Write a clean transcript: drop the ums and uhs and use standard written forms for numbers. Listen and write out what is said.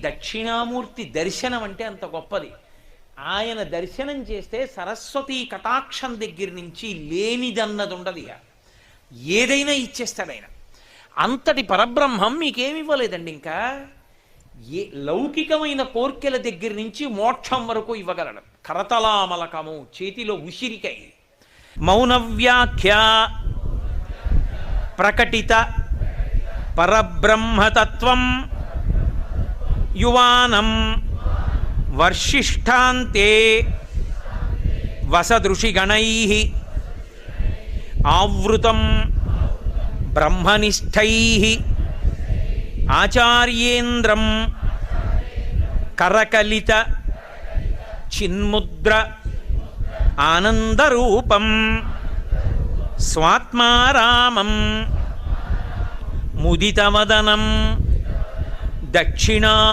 దక్షిణామూర్తి దర్శనం అంటే అంత గొప్పది. ఆయన దర్శనం చేస్తే సరస్వతీ కటాక్షం దగ్గర నుంచి లేనిదన్నది ఉండదు. ఇక ఏదైనా ఇచ్చేస్తాడు ఆయన. అంతటి పరబ్రహ్మం మీకేమి ఇవ్వలేదండి. ఇంకా లౌకికమైన కోర్కెల దగ్గర నుంచి మోక్షం వరకు ఇవ్వగలడు. కరతలామలకము, చేతిలో ఉసిరికై, మౌనవ్యాఖ్య ప్రకటిత పరబ్రహ్మతత్వం యువానం వర్షిష్ఠాంతే వసదృషిగణైః ఆవృతం బ్రహ్మనిష్టైః ఆచార్యేంద్రం కరకలిత చిన్ముద్ర ఆనందరూపం స్వాత్మారామం ముదితమదనం దక్షిణామూర్తిం